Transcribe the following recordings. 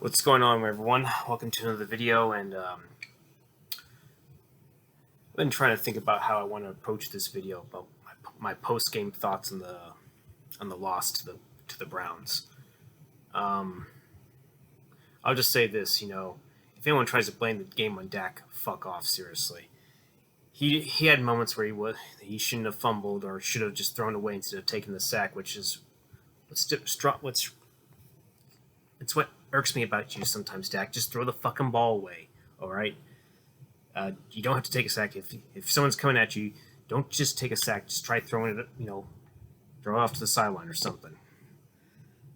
What's going on, everyone? Welcome to another video, and I've been trying to think about how I want to approach this video about my post-game thoughts on the loss to the Browns. I'll just say this, if anyone tries to blame the game on Dak, fuck off, seriously. He had moments where he shouldn't have fumbled or should have just thrown away instead of taking the sack, which is it's what irks me about you sometimes, Dak. Just throw the fucking ball away, all right? You don't have to take a sack. If someone's coming at you, don't just take a sack. Just try throwing it, throw it off to the sideline or something.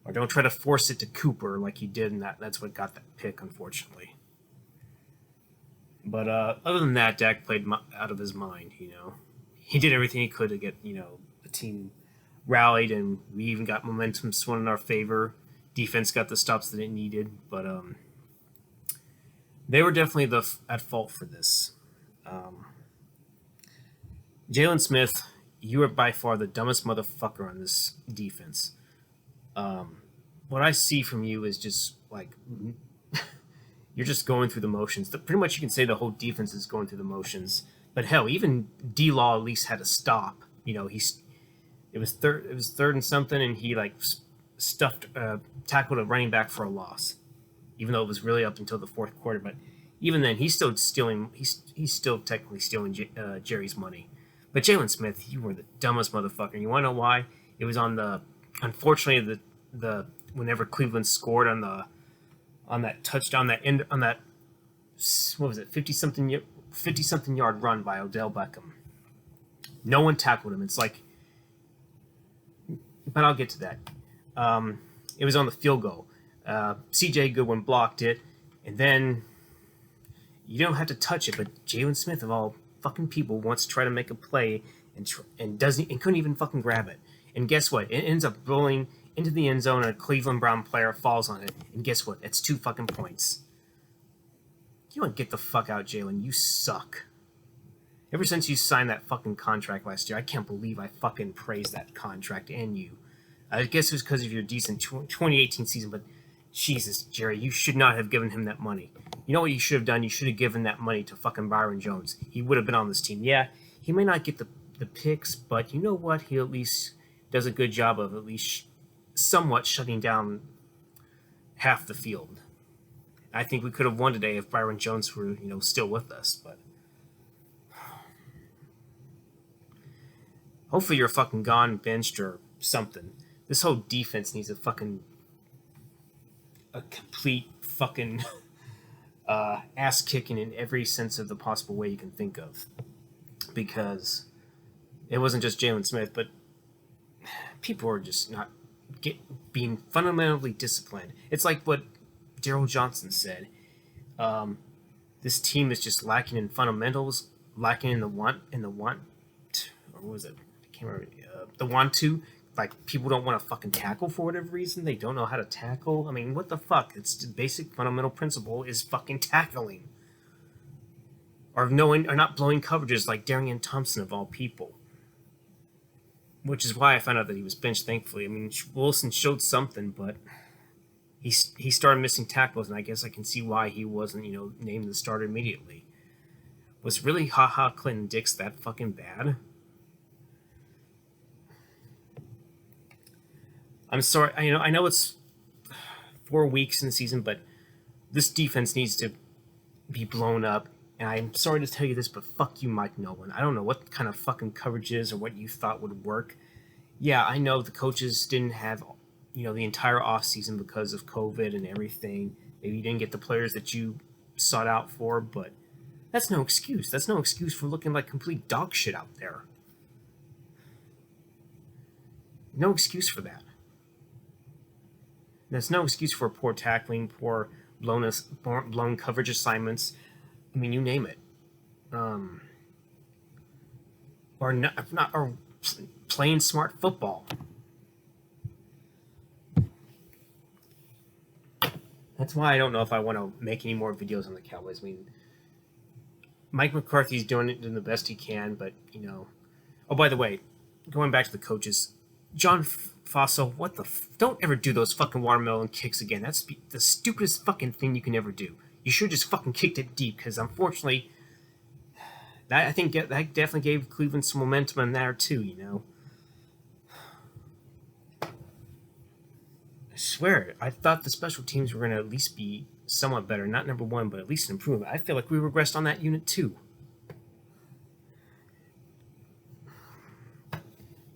Or don't try to force it to Cooper like you did, and that's what got that pick, unfortunately. But other than that, Dak played out of his mind, He did everything he could to get, the team rallied, and we even got momentum swung in our favor. Defense got the stops that it needed, but they were definitely at fault for this. Jalen Smith, you are by far the dumbest motherfucker on this defense. What I see from you is just like you're just going through the motions. Pretty much, you can say the whole defense is going through the motions. But hell, even D-Law at least had a stop. It was third and something, and he tackled a running back for a loss, even though it was really up until the fourth quarter. But even then, he's still stealing. He's still technically stealing Jerry's money. But Jalen Smith, you were the dumbest motherfucker. You want to know why? It was unfortunately the whenever Cleveland scored on that touchdown, what was it, 50-something yard run by Odell Beckham. No one tackled him. It's like, but I'll get to that. It was on the field goal. C.J. Goodwin blocked it, and then you don't have to touch it, but Jalen Smith, of all fucking people, wants to try to make a play and couldn't even fucking grab it. And guess what? It ends up rolling into the end zone, and a Cleveland Brown player falls on it. And guess what? It's 2 fucking points. You don't get the fuck out, Jalen. You suck. Ever since you signed that fucking contract last year, I can't believe I fucking praised that contract and you. I guess it was because of your decent 2018 season, but Jesus, Jerry, you should not have given him that money. You know what you should have done? You should have given that money to fucking Byron Jones. He would have been on this team. Yeah, he may not get the picks, but you know what? He at least does a good job of at least somewhat shutting down half the field. I think we could have won today if Byron Jones were, still with us, but hopefully you're fucking gone, benched, or something. This whole defense needs a complete fucking ass kicking in every sense of the possible way you can think of. Because it wasn't just Jalen Smith, but people are just not being fundamentally disciplined. It's like what Daryl Johnson said. This team is just lacking in fundamentals, lacking in the want, or what was it? I can't remember. The want to. Like, people don't want to fucking tackle for whatever reason. They don't know how to tackle. I mean, what the fuck? It's the basic fundamental principle is fucking tackling. Or not blowing coverages like Darian Thompson of all people. Which is why I found out that he was benched, thankfully. I mean, Wilson showed something, but he started missing tackles, and I guess I can see why he wasn't, named the starter immediately. Was really Clinton Dix that fucking bad? I'm sorry. I know it's 4 weeks in the season, but this defense needs to be blown up. And I'm sorry to tell you this, but fuck you, Mike Nolan. I don't know what kind of fucking coverage is or what you thought would work. Yeah, I know the coaches didn't have, the entire offseason because of COVID and everything. Maybe you didn't get the players that you sought out for, but that's no excuse. That's no excuse for looking like complete dog shit out there. No excuse for that. There's no excuse for poor tackling, poor blown coverage assignments. I mean, you name it. Or playing smart football. That's why I don't know if I want to make any more videos on the Cowboys. I mean, Mike McCarthy's doing the best he can, but Oh, by the way, going back to the coaches, John Fossil, what the don't ever do those fucking watermelon kicks again. That's the stupidest fucking thing you can ever do. You should just fucking kicked it deep, because unfortunately, I think that definitely gave Cleveland some momentum in there too, you know. I swear, I thought the special teams were going to at least be somewhat better. Not number one, but at least an improvement. I feel like we regressed on that unit too.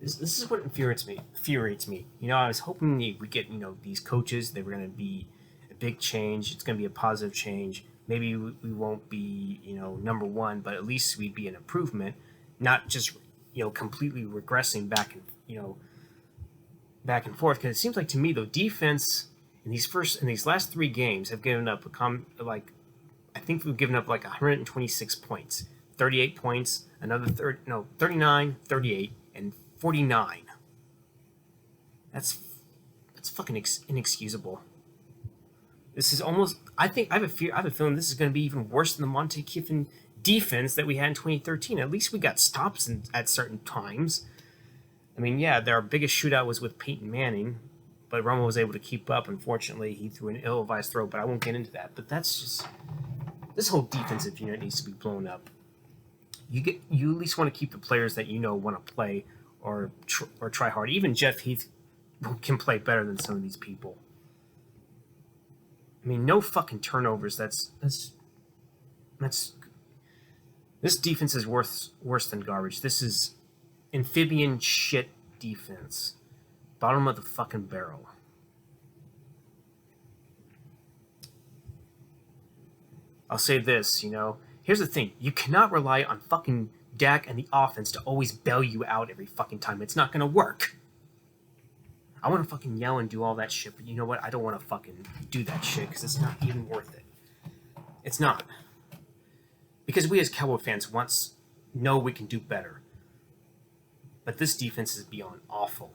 This is what infuriates me. You know, I was hoping we get, you know, these coaches. They were going to be a big change. It's going to be a positive change. Maybe we won't be, you know, number one, but at least we'd be an improvement, not just, you know, completely regressing back and, you know, back and forth. Because it seems like to me, though, defense in these last 3 games have given up I think we've given up like 126 points, 38 points, 39, 38, and 49. That's fucking inexcusable. This is almost. I have a feeling this is going to be even worse than the Monte Kiffin defense that we had in 2013. At least we got stops at certain times. I mean, yeah, our biggest shootout was with Peyton Manning, but Romo was able to keep up. Unfortunately, he threw an ill-advised throw, but I won't get into that. But that's just this whole defensive unit needs to be blown up. You at least want to keep the players that you know want to play or try hard. Even Jeff Heath can play better than some of these people. I mean, no fucking turnovers. That's this defense is worse than garbage. This is amphibian shit defense. Bottom of the fucking barrel. I'll say this, you know. Here's the thing. You cannot rely on fucking Dak and the offense to always bail you out every fucking time. It's not going to work. I want to fucking yell and do all that shit, but you know what? I don't want to fucking do that shit because it's not even worth it. It's not. Because we as Cowboy fans once know we can do better. But this defense is beyond awful.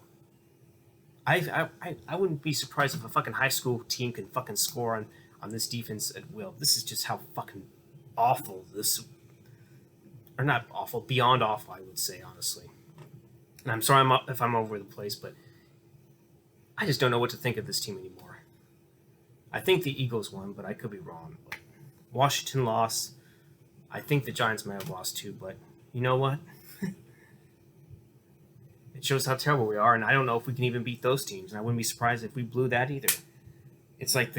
I wouldn't be surprised if a fucking high school team can fucking score on this defense at will. This is just how fucking awful this... Or not awful, beyond awful, I would say, honestly. And I'm sorry if I'm over the place, but I just don't know what to think of this team anymore. I think the Eagles won, but I could be wrong. But Washington lost. I think the Giants may have lost too, but you know what? It shows how terrible we are, and I don't know if we can even beat those teams, and I wouldn't be surprised if we blew that either. It's like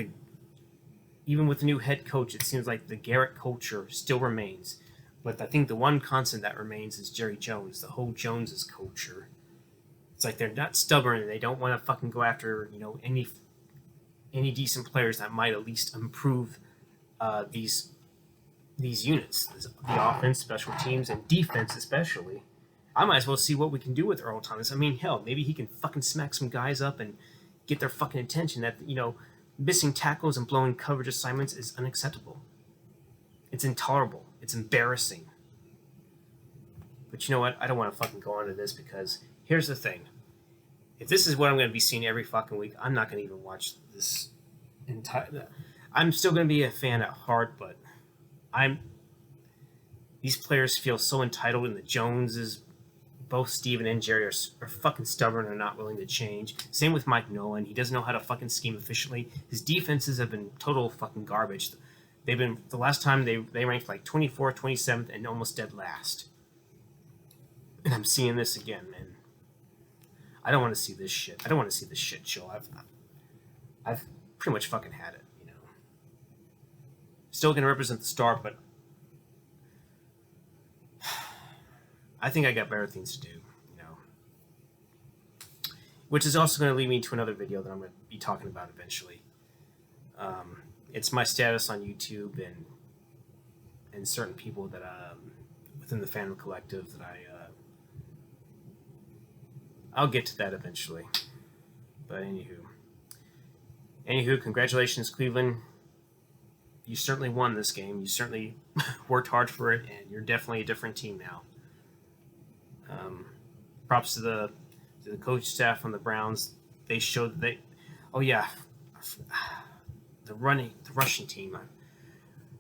even with the new head coach, it seems like the Garrett culture still remains. But I think the one constant that remains is Jerry Jones, the whole Joneses culture. It's like they're not stubborn and they don't want to fucking go after, you know, any decent players that might at least improve these units, the offense, special teams, and defense especially. I might as well see what we can do with Earl Thomas. I mean, hell, maybe he can fucking smack some guys up and get their fucking attention. That, you know, missing tackles and blowing coverage assignments is unacceptable. It's intolerable. It's embarrassing. But you know what? I don't want to fucking go on to this because here's the thing. If this is what I'm going to be seeing every fucking week, I'm not going to even watch this entire... I'm still going to be a fan at heart, but these players feel so entitled, and the Joneses, both Steven and Jerry, are fucking stubborn and not willing to change. Same with Mike Nolan. He doesn't know how to fucking scheme efficiently. His defenses have been total fucking garbage. The last time they ranked like 24th, 27th, and almost dead last. And I'm seeing this again, man. I don't want to see this shit. I don't want to see this shit show. I've pretty much fucking had it, you know. Still gonna represent the Star, but I think I got better things to do, you know. Which is also going to lead me to another video that I'm going to be talking about eventually. It's my status on YouTube and certain people that within the fandom collective that I'll get to that eventually. But anywho, congratulations, Cleveland. You certainly won this game. You certainly worked hard for it, and you're definitely a different team now. Props to the coach staff on the Browns. They showed that they... Oh, yeah. The rushing team.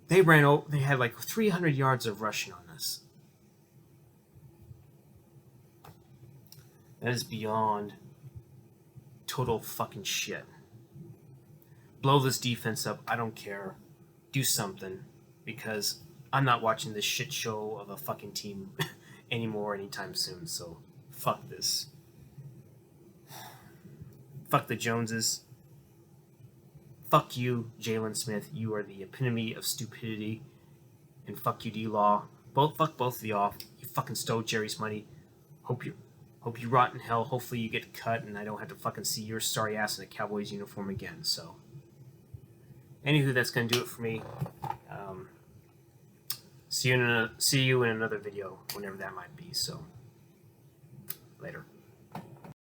They had like 300 yards of rushing on us. That is beyond total fucking shit. Blow this defense up. I don't care. Do something, because I'm not watching this shit show of a fucking team anymore anytime soon. So fuck this. Fuck the Joneses. Fuck you, Jalen Smith. You are the epitome of stupidity. And fuck you, D-Law. Fuck both of you off. You fucking stole Jerry's money. Hope you rot in hell. Hopefully you get cut and I don't have to fucking see your sorry ass in a Cowboys uniform again. So, anywho, that's gonna do it for me. See you in another video, whenever that might be. So, later.